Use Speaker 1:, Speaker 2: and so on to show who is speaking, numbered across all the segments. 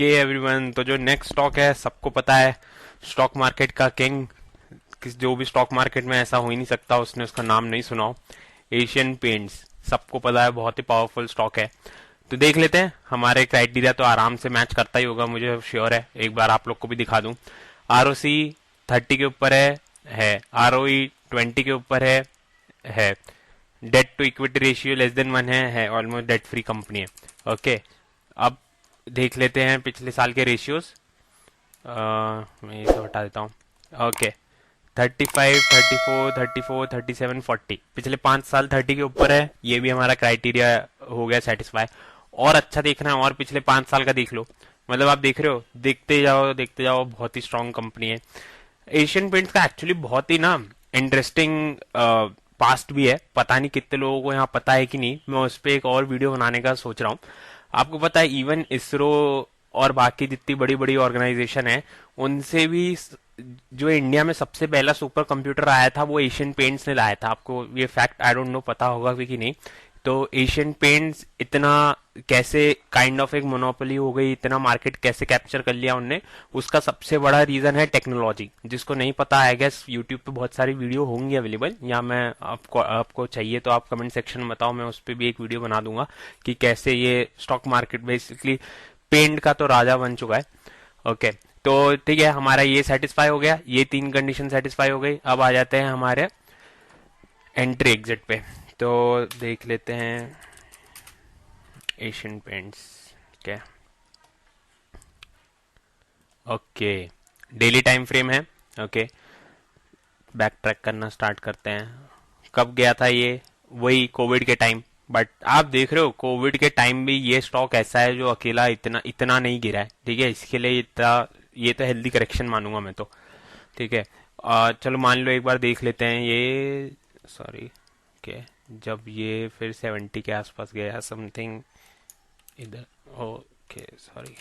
Speaker 1: Okay everyone, तो जो next stock है सबको पता है, स्टॉक मार्केट का किंग, जो भी स्टॉक मार्केट में ऐसा हो ही नहीं सकता उसने उसका नाम नहीं सुना हो। एशियन पेंट्स सबको पता है, बहुत ही पावरफुल स्टॉक है। तो देख लेते हैं, हमारे क्राइटेरिया तो आराम से मैच करता ही होगा, मुझे श्योर है। एक बार आप लोग को भी दिखा दूं। आरओसी 30 के ऊपर है। आरओई 20 के ऊपर है। Debt to equity ratio less than 1 है ऑलमोस्ट डेट फ्री कंपनी है। ओके, अब देख लेते हैं पिछले साल के रेशियोज। मैं ये सब हटा देता हूँ। ओके, 35, 34, 34, 37, 40, पिछले 5 साल 30 के ऊपर है। ये भी हमारा क्राइटेरिया हो गया सेटिस्फाई। और अच्छा देखना है और पिछले 5 साल का देख लो। मतलब आप देख रहे हो, देखते जाओ, बहुत ही स्ट्रांग कंपनी है। एशियन पेंट्स का एक्चुअली बहुत ही ना इंटरेस्टिंग पास्ट भी है। पता नहीं कितने लोगों को यहाँ पता है कि नहीं, मैं उस पर एक और वीडियो बनाने का सोच रहा हूँ। आपको पता है इवन इसरो और बाकी जितनी बड़ी बड़ी ऑर्गेनाइजेशन है, उनसे भी जो इंडिया में सबसे पहला सुपर कंप्यूटर आया था वो एशियन पेंट्स ने लाया था। आपको ये फैक्ट आई डोंट नो पता होगा कि नहीं। तो एशियन पेंट्स इतना कैसे काइंड ऑफ एक मोनोपोली हो गई, इतना मार्केट कैसे कैप्चर कर लिया उनने, उसका सबसे बड़ा रीजन है टेक्नोलॉजी। जिसको नहीं पता आई गेस यूट्यूब पे बहुत सारी वीडियो होंगी अवेलेबल, या मैं आपको चाहिए तो आप कमेंट सेक्शन में बताओ, मैं उस पर भी एक वीडियो बना दूंगा कि कैसे ये स्टॉक मार्केट बेसिकली पेंट का तो राजा बन चुका है। ओके, तो ठीक है, हमारा ये सेटिस्फाई हो गया, ये 3 कंडीशन सेटिस्फाई हो गई। अब आ जाते हैं हमारे एंट्री एग्जिट पे। तो देख लेते हैं एशियन पेंट्स। क्या? ओके, डेली टाइम फ्रेम है। ओके, बैक ट्रैक करना स्टार्ट करते हैं। कब गया था ये? वही कोविड के टाइम। बट आप देख रहे हो कोविड के टाइम भी ये स्टॉक ऐसा है जो अकेला इतना इतना नहीं गिरा है। ठीक है, इसके लिए इतना, ये तो हेल्दी करेक्शन मानूंगा मैं तो। ठीक है, चलो मान लो एक बार देख लेते हैं ये। सॉरी, ओके, जब ये फिर 70 के आसपास गया समथिंग इधर। ओके सॉरी,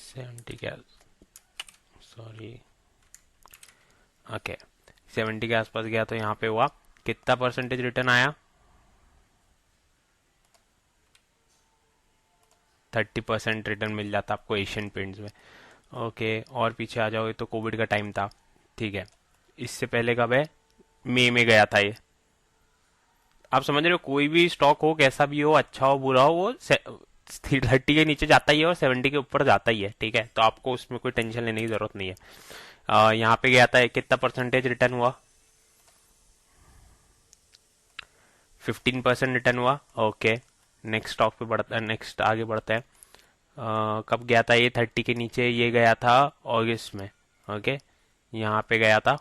Speaker 1: 70 के, सॉरी, ओके, 70 के आसपास गया तो यहाँ पे हुआ कितना परसेंटेज रिटर्न आया? 30% रिटर्न मिल जाता आपको एशियन पेंट्स में। ओके, और पीछे आ जाओगे तो कोविड का टाइम था। ठीक है, इससे पहले कब है? मई में गया था ये। आप समझ रहे हो, कोई भी स्टॉक हो, कैसा भी हो, अच्छा हो बुरा हो, वो 30 के नीचे जाता ही है और 70 के ऊपर जाता ही है। ठीक है, तो आपको उसमें कोई टेंशन लेने की जरूरत नहीं है। यहाँ पे गया था, कितना परसेंटेज रिटर्न हुआ? 15% रिटर्न हुआ। ओके, नेक्स्ट स्टॉक पे बढ़ता है, नेक्स्ट आगे बढ़ता है। कब गया था ये 30 के नीचे? ये गया था अगस्त में। ओके, यहाँ पे गया था।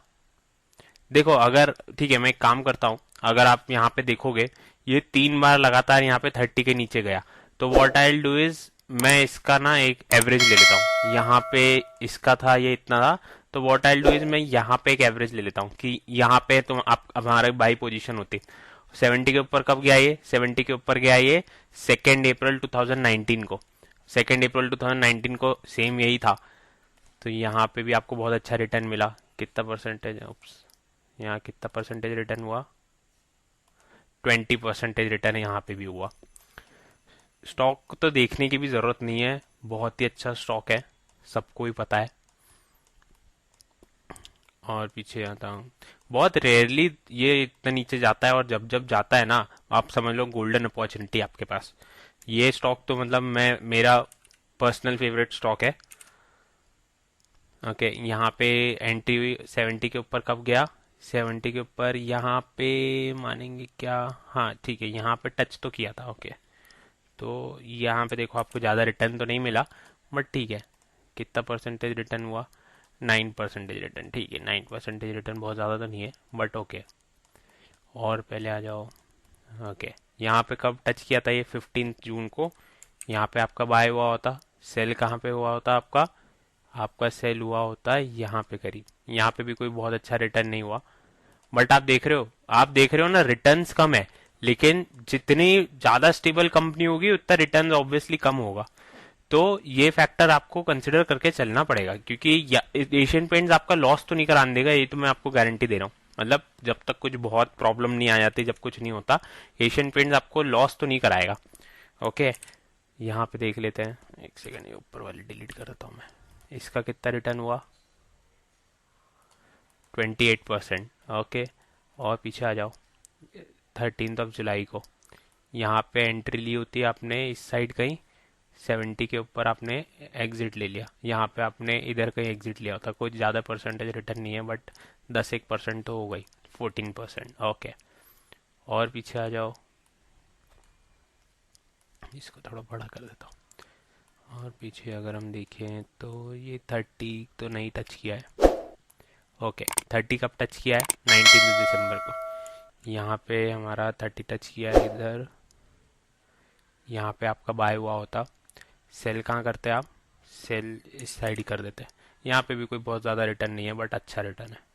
Speaker 1: देखो अगर, ठीक है, मैं एक काम करता हूँ, अगर आप यहाँ पे देखोगे ये 3 बार लगातार यहाँ पे 30 के नीचे गया, तो what I will do is, मैं इसका ना एक एवरेज ले लेता हूँ। यहाँ पे इसका था, ये इतना था, तो what I will do is मैं यहाँ पे एक एवरेज ले लेता हूँ कि यहाँ पे तुम आप हमारे बाई पोजीशन होती। 70 के ऊपर कब गया ये? 70 के ऊपर गया ये 2 अप्रैल 2019 को। 2 अप्रैल 2019 को सेम यही था। तो यहाँ पे भी आपको बहुत अच्छा रिटर्न मिला। कितना परसेंटेज? यहाँ कितना परसेंटेज रिटर्न हुआ? 20% रिटर्न यहाँ पे भी हुआ। स्टॉक तो देखने की भी जरूरत नहीं है, बहुत ही अच्छा स्टॉक है, सबको ही पता है। और पीछे आता हूँ, बहुत रेयरली ये इतना नीचे जाता है, और जब जब जाता है ना, आप समझ लो गोल्डन अपॉर्चुनिटी आपके पास। ये स्टॉक तो मतलब मेरा पर्सनल फेवरेट स्टॉक है। ओके, यहाँ पे एंट्री हुई 70 के ऊपर कब गया? 70 के ऊपर यहाँ पे मानेंगे क्या? हाँ ठीक है, यहाँ पे टच तो किया था। ओके, तो यहाँ पे देखो आपको ज़्यादा रिटर्न तो नहीं मिला, बट ठीक है। कितना परसेंटेज रिटर्न हुआ? 9% रिटर्न। ठीक है, 9% रिटर्न बहुत ज़्यादा तो नहीं है, बट ओके। और पहले आ जाओ। ओके, यहाँ पे कब टच किया था ये? 15 जून को। यहाँ पे आपका बाय हुआ होता, सेल कहाँ पे हुआ होता आपका? आपका सेल हुआ होता है यहाँ पे करीब। यहाँ पे भी कोई बहुत अच्छा रिटर्न नहीं हुआ, बट आप देख रहे हो ना, रिटर्न्स कम है, लेकिन जितनी ज्यादा स्टेबल कंपनी होगी उतना रिटर्न ऑब्वियसली कम होगा। तो ये फैक्टर आपको कंसिडर करके चलना पड़ेगा, क्योंकि एशियन पेंट्स आपका लॉस तो नहीं कराने देगा, ये तो मैं आपको गारंटी दे रहा हूँ। मतलब जब तक कुछ बहुत प्रॉब्लम नहीं आ जाती, जब कुछ नहीं होता, एशियन पेंट्स आपको लॉस तो नहीं कराएगा। ओके, यहाँ पे देख लेते हैं, एक सेकंड, ये ऊपर वाली डिलीट कर देता हूँ मैं। इसका कितना रिटर्न हुआ? 28%। ओके, और पीछे आ जाओ, 13 जुलाई को यहाँ पे एंट्री ली होती है आपने इस साइड कहीं, 70 के ऊपर आपने एग्जिट ले लिया, यहाँ पे आपने इधर कहीं एग्जिट लिया होता, कोई ज़्यादा परसेंटेज रिटर्न नहीं है, बट 10-1% तो हो गई, 14%। ओके, और पीछे आ जाओ, इसको थोड़ा बड़ा कर देता हूँ, और पीछे अगर हम देखें तो ये 30 तो नहीं टच किया है। ओके, 30 कब टच किया है? 19 दिसंबर को। यहाँ पे हमारा 30 टच किया है इधर, यहाँ पे आपका बाय हुआ होता। सेल कहाँ करते हैं आप? सेल इस साइड ही कर देते हैं। यहाँ पे भी कोई बहुत ज़्यादा रिटर्न नहीं है, बट अच्छा रिटर्न है।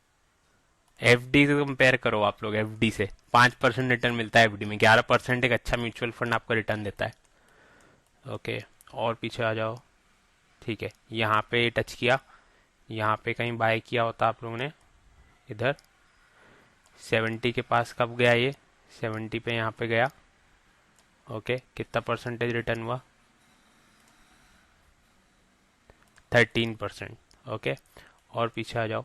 Speaker 1: एफडी से कंपेयर करो आप लोग, एफडी से 5% रिटर्न मिलता है एफडी में, 11% एक अच्छा म्यूचुअल फंड आपको रिटर्न देता है। ओके, और पीछे आ जाओ। ठीक है, यहाँ पे टच किया, यहाँ पे कहीं बाय किया होता आप लोगों ने, इधर 70 के पास कब गया ये? 70 पे यहाँ पे गया। ओके, कितना परसेंटेज रिटर्न हुआ? 13%। ओके, और पीछे आ जाओ,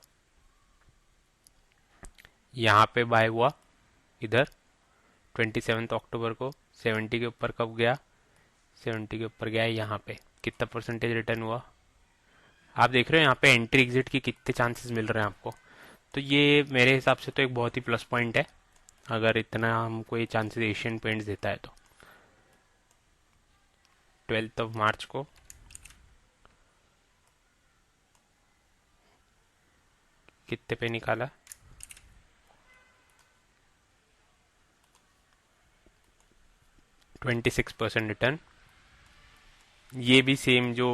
Speaker 1: यहाँ पे बाय हुआ इधर 27 अक्टूबर को, 70 के ऊपर कब गया? 70 के ऊपर गया है यहाँ पे, कितना परसेंटेज रिटर्न हुआ? आप देख रहे हो यहाँ पे एंट्री एग्जिट की कितने चांसेस मिल रहे हैं आपको। तो ये मेरे हिसाब से तो एक बहुत ही प्लस पॉइंट है, अगर इतना हमको ये चांसेस एशियन पेंट्स देता है तो। 12 मार्च को कितने पे निकाला? 26% रिटर्न। ये भी सेम जो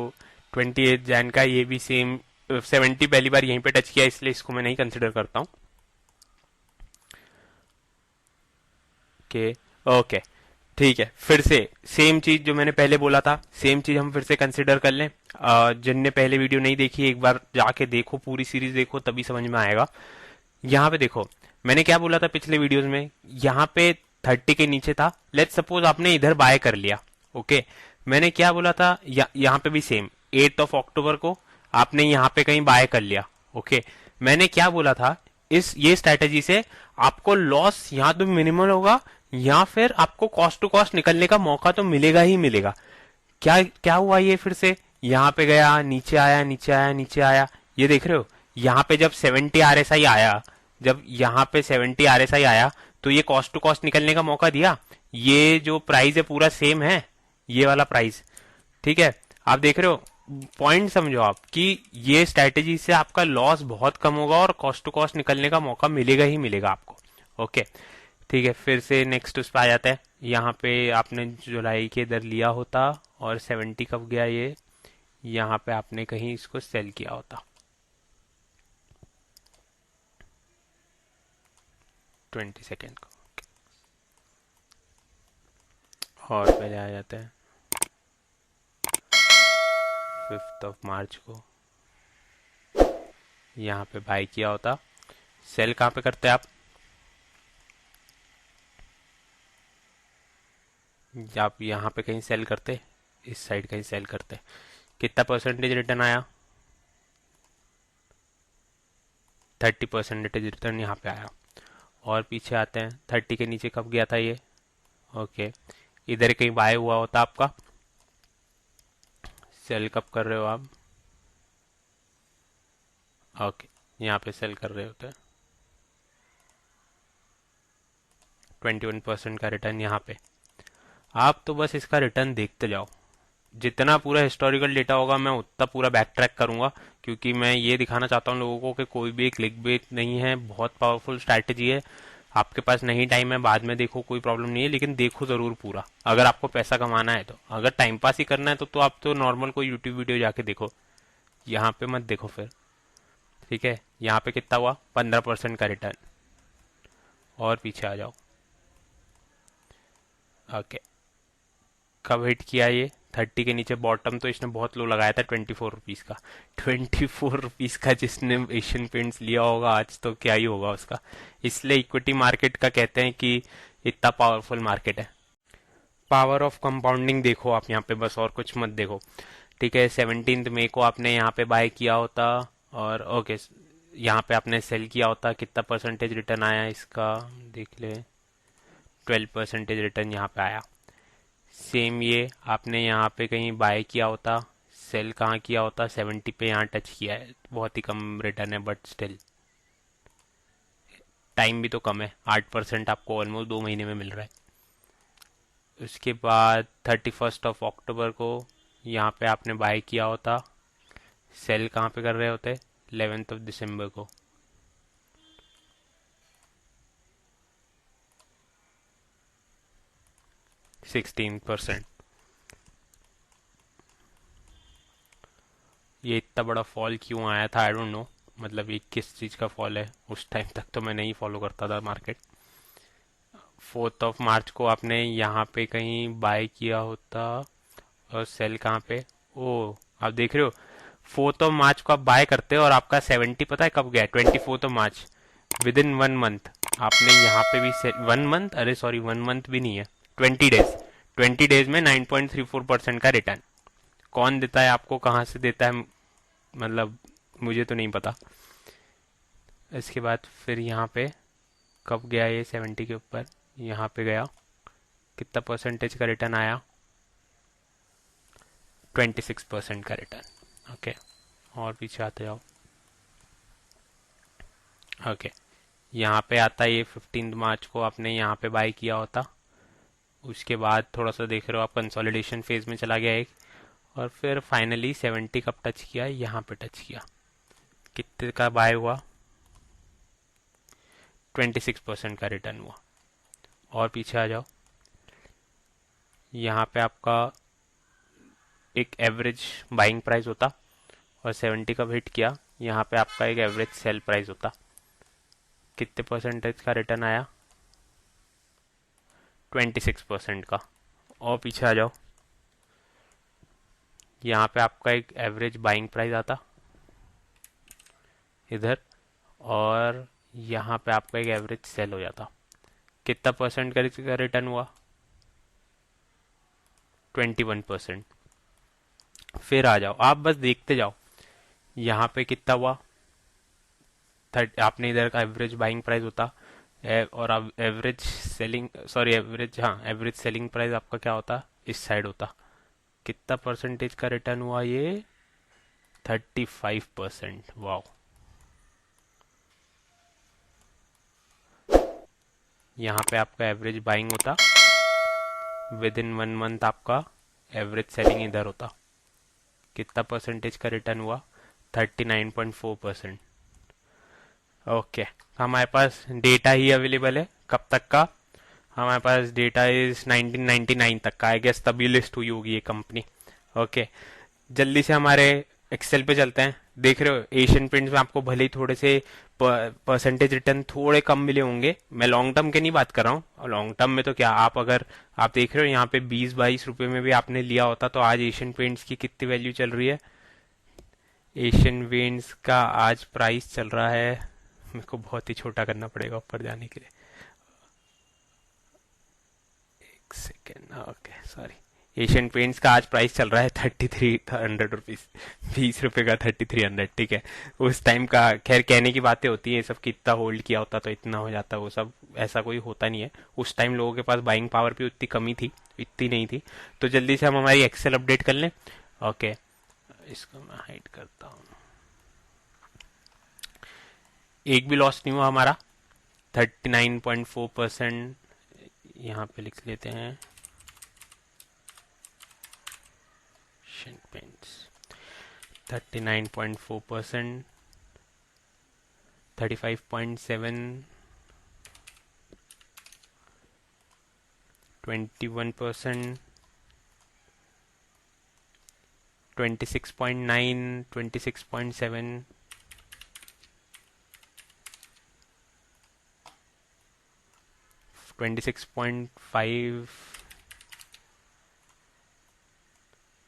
Speaker 1: 28 जैन का, ये भी सेम 70 पहली बार यहीं पे टच किया, इसलिए इसको मैं नहीं कंसिडर करता हूँ। ओके, ओके, ठीक है, फिर से सेम चीज जो मैंने पहले बोला था, सेम चीज हम फिर से कंसिडर कर लें। जिनने पहले वीडियो नहीं देखी, एक बार जाके देखो, पूरी सीरीज देखो, तभी समझ में आएगा। यहाँ पे देखो, मैंने क्या बोला था पिछले वीडियोस में, यहाँ पे 30 के नीचे था, लेट्स सपोज आपने इधर बाय कर लिया। ओके, मैंने क्या बोला था, यहाँ पे भी सेम 8 अक्टूबर को आपने यहाँ पे कहीं बाय कर लिया। ओके, मैंने क्या बोला था, इस ये स्ट्रैटेजी से आपको लॉस यहाँ तो मिनिमल होगा, या फिर आपको कॉस्ट टू कॉस्ट निकलने का मौका तो मिलेगा ही मिलेगा। क्या क्या हुआ, ये फिर से यहाँ पे गया, नीचे आया, नीचे आया, नीचे आया, ये देख रहे हो। यहाँ पे जब 70 आरएसआई आया, जब यहाँ पे 70 आरएसआई आया, तो ये कॉस्ट टू कॉस्ट निकलने का मौका दिया। ये जो प्राइस है पूरा सेम है, ये वाला प्राइस, ठीक है। आप देख रहे हो, पॉइंट समझो आप कि ये स्ट्रैटेजी से आपका लॉस बहुत कम होगा और कॉस्ट टू कॉस्ट निकलने का मौका मिलेगा ही मिलेगा आपको। ओके, ठीक है, फिर से नेक्स्ट उस पर आ जाता है। यहाँ पे आपने जुलाई के इधर लिया होता, और 70 कब गया ये? यहाँ पे आपने कहीं इसको सेल किया होता 22 को। और पहले आ जाते हैं 5 मार्च को, यहाँ पे बाय किया होता। सेल कहाँ पे करते हैं आप? आप यहाँ पे कहीं सेल करते, इस साइड कहीं सेल करते, कितना परसेंटेज रिटर्न आया? 30% रिटर्न यहाँ पे आया। और पीछे आते हैं, 30 के नीचे कब गया था ये? ओके, इधर कहीं बाय हुआ होता आपका। सेल कब कर रहे हो आप? ओके, यहाँ पे सेल कर रहे होते हैं, 21% का रिटर्न यहाँ पे। आप तो बस इसका रिटर्न देखते जाओ, जितना पूरा हिस्टोरिकल डेटा होगा मैं उतना पूरा बैक ट्रैक करूंगा, क्योंकि मैं ये दिखाना चाहता हूँ लोगों को कि कोई भी क्लिक बेट नहीं है, बहुत पावरफुल स्ट्रैटेजी है। आपके पास नहीं टाइम है, बाद में देखो, कोई प्रॉब्लम नहीं है, लेकिन देखो जरूर पूरा, अगर आपको पैसा कमाना है तो। अगर टाइम पास ही करना है तो आप तो नॉर्मल कोई यूट्यूब वीडियो जाके देखो, यहाँ पे मत देखो फिर। ठीक है, यहाँ पे कितना हुआ? 15% का रिटर्न। और पीछे आ जाओ। ओके, कब हिट किया ये? 30 के नीचे बॉटम तो इसने बहुत लो लगाया था, 24 रुपीज का। 24 रुपीज का जिसने एशियन पेंट्स लिया होगा आज, तो क्या ही होगा उसका। इसलिए इक्विटी मार्केट का कहते हैं कि इतना पावरफुल मार्केट है। पावर ऑफ कंपाउंडिंग देखो आप यहाँ पे, बस और कुछ मत देखो। ठीक है, 17 मई को आपने यहाँ पे बाय किया होता, और ओके यहाँ पे आपने सेल किया होता, कितना परसेंटेज रिटर्न आया इसका देख ले, 12% रिटर्न यहाँ पे आया। सेम ये आपने यहाँ पे कहीं बाय किया होता, सेल कहाँ किया होता, 70 पे यहाँ टच किया है, बहुत ही कम रिटर्न है, बट स्टिल टाइम भी तो कम है, 8% आपको ऑलमोस्ट 2 महीने में मिल रहा है। उसके बाद 31 अक्टूबर को यहाँ पे आपने बाय किया होता, सेल कहाँ पे कर रहे होते, 11 दिसंबर को। 16%। ये इतना बड़ा फॉल क्यों आया था, आई डोंट नो, मतलब ये किस चीज़ का फॉल है, उस टाइम तक तो मैं नहीं फॉलो करता था मार्केट। 4 मार्च को आपने यहाँ पे कहीं बाय किया होता, और सेल कहाँ पे, ओ आप देख रहे हो, 4 मार्च को आप बाय करते हो और आपका 70 पता है कब गया, 24 मार्च, विद इन 1 मंथ आपने यहाँ पे भी 1 मंथ, अरे सॉरी 1 मंथ भी नहीं है, 20 डेज, 20 डेज में 9.34% का रिटर्न। कौन देता है आपको, कहाँ से देता है, मतलब मुझे तो नहीं पता। इसके बाद फिर यहाँ पे कब गया ये 70 के ऊपर, यहाँ पे गया, कितना परसेंटेज का रिटर्न आया, 26% का रिटर्न। ओके, और पीछे आते जाओ। ओके, यहाँ पे आता है ये 15 मार्च को आपने यहाँ पे बाय किया होता, उसके बाद थोड़ा सा देख रहे हो आप कंसोलिडेशन फेज में चला गया एक, और फिर फाइनली 70 कब टच किया, यहाँ पे टच किया, कितने का बाय हुआ, 26% का रिटर्न हुआ। और पीछे आ जाओ, यहाँ पे आपका एक एवरेज बाइंग प्राइस होता, और 70 कब हिट किया, यहाँ पे आपका एक एवरेज सेल प्राइस होता, कितने परसेंटेज का रिटर्न आया, 26% का। और पीछे आ जाओ, यहाँ पे आपका एक एवरेज बाइंग प्राइस आता इधर, और यहाँ पे आपका एक एवरेज सेल हो जाता, कितना परसेंट का रिटर्न हुआ, 21%। फिर आ जाओ, आप बस देखते जाओ, यहाँ पे कितना हुआ, आपने इधर का एवरेज बाइंग प्राइस होता, और अब एवरेज सेलिंग, सॉरी एवरेज, हाँ एवरेज सेलिंग प्राइस आपका क्या होता, इस साइड होता, कितना परसेंटेज का रिटर्न हुआ ये, 35%। वाह, यहाँ पे आपका एवरेज बाइंग होता, विद इन 1 मंथ आपका एवरेज सेलिंग इधर होता, कितना परसेंटेज का रिटर्न हुआ, 39.4%। ओके, हमारे पास डेटा ही अवेलेबल है कब तक का, हमारे पास डेटा इज 1999 तक का, आई गेस तभी लिस्ट हुई होगी ये कंपनी। ओके, जल्दी से हमारे एक्सेल पे चलते हैं। देख रहे हो एशियन पेंट्स में आपको भले ही थोड़े से परसेंटेज रिटर्न थोड़े कम मिले होंगे, मैं लॉन्ग टर्म के नहीं बात कर रहा हूँ, लॉन्ग टर्म में तो क्या, आप अगर आप देख रहे हो यहाँ पे 20-22 रुपए में भी आपने लिया होता, तो आज एशियन पेंट्स की कितनी वैल्यू चल रही है, एशियन पेंट्स का आज प्राइस चल रहा है, मेरे को बहुत ही छोटा करना पड़ेगा ऊपर जाने के लिए, एक second, okay sorry, Asian paints का आज प्राइस चल रहा है 3300 रुपीज, 20 रुपए का 3300, ठीक है। उस टाइम का खैर कहने की बातें होती है, सब कितना होल्ड किया होता तो इतना हो जाता, वो सब ऐसा कोई होता नहीं है, उस टाइम लोगों के पास बाइंग पावर भी उतनी कमी थी, इतनी नहीं थी। तो जल्दी से हम हमारी एक्सेल अपडेट कर लें। ओके, इसको मैं हाइड करता हूँ, एक भी लॉस नहीं हुआ हमारा, 39.4%, यहाँ पे लिख लेते हैं एशियन पेंट्स, 39.4%, 35.7, 21%, 26.9, 26.7, 26.5,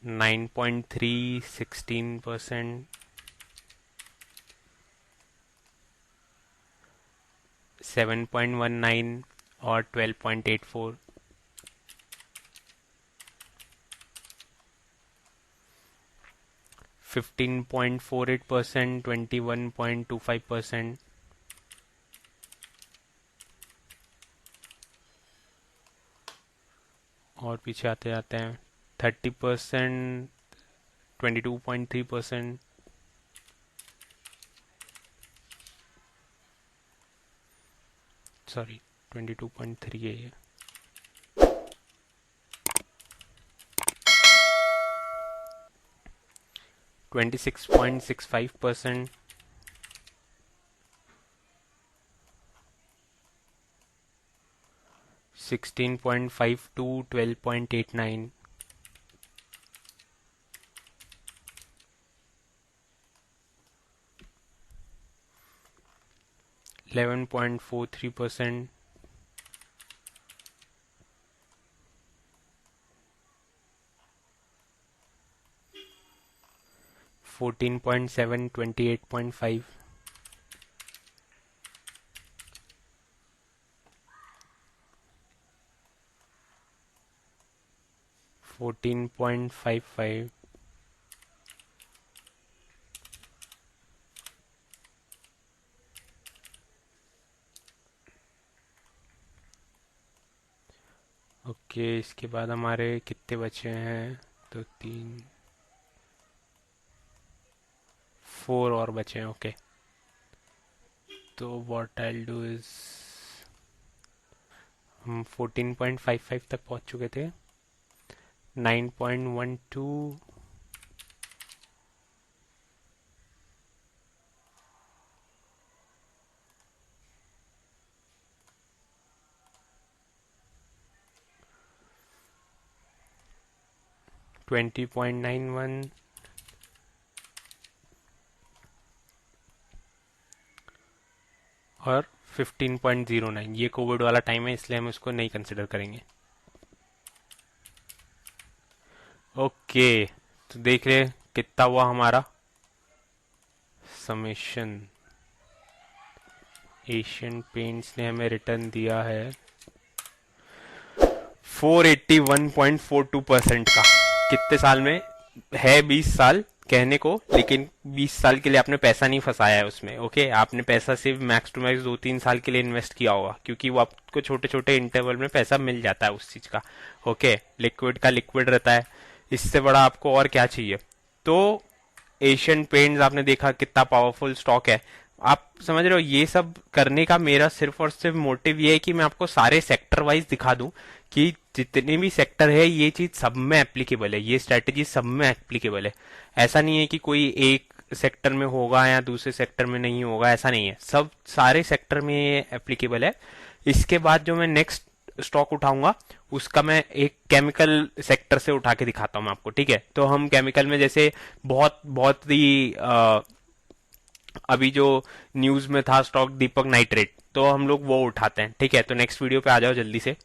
Speaker 1: 9.3, 16%, 7.19 और 12.84, 15.48%, 21.25%, और पीछे आते जाते हैं 30%, 22.3%, सॉरी 22.3 है ये, 26.65%, 16.52, 12.89, 11.43%, 14.7, 28.5, 14.55, ओके। इसके बाद हमारे कितने बचे हैं, तो 3, 4 और बचे हैं, ओके। तो व्हाट आई डू इज, हम 14.55 तक पहुंच चुके थे, 9.12, 20.91, और 15.09। ये कोविड वाला टाइम है, इसलिए हम इसको नहीं कंसिडर करेंगे। ओके, तो देख रहे हैं कितना हुआ हमारा समेशन। एशियन पेंट्स ने हमें रिटर्न दिया है 481.42% का। कितने साल में है, 20 साल कहने को, लेकिन 20 साल के लिए आपने पैसा नहीं फंसाया है उसमें, ओके। आपने पैसा सिर्फ मैक्स टू मैक्स 2-3 साल के लिए इन्वेस्ट किया होगा, क्योंकि वो आपको छोटे छोटे इंटरवल में पैसा मिल जाता है उस चीज का, ओके। लिक्विड का लिक्विड रहता है, इससे बड़ा आपको और क्या चाहिए। तो एशियन पेंट्स आपने देखा कितना पावरफुल स्टॉक है। आप समझ रहे हो, ये सब करने का मेरा सिर्फ और सिर्फ मोटिव ये है कि मैं आपको सारे सेक्टर वाइज दिखा दूं कि जितने भी सेक्टर है ये चीज सब में एप्लीकेबल है, ये स्ट्रेटेजी सब में एप्लीकेबल है। ऐसा नहीं है कि कोई एक सेक्टर में होगा या दूसरे सेक्टर में नहीं होगा, ऐसा नहीं है, सब सारे सेक्टर में ये एप्लीकेबल है। इसके बाद जो मैं नेक्स्ट स्टॉक उठाऊंगा उसका मैं एक केमिकल सेक्टर से उठा के दिखाता हूं आपको, ठीक है। तो हम केमिकल में जैसे बहुत बहुत ही अभी जो न्यूज में था स्टॉक दीपक नाइट्रेट, तो हम लोग वो उठाते हैं, ठीक है। तो नेक्स्ट वीडियो पे आ जाओ जल्दी से।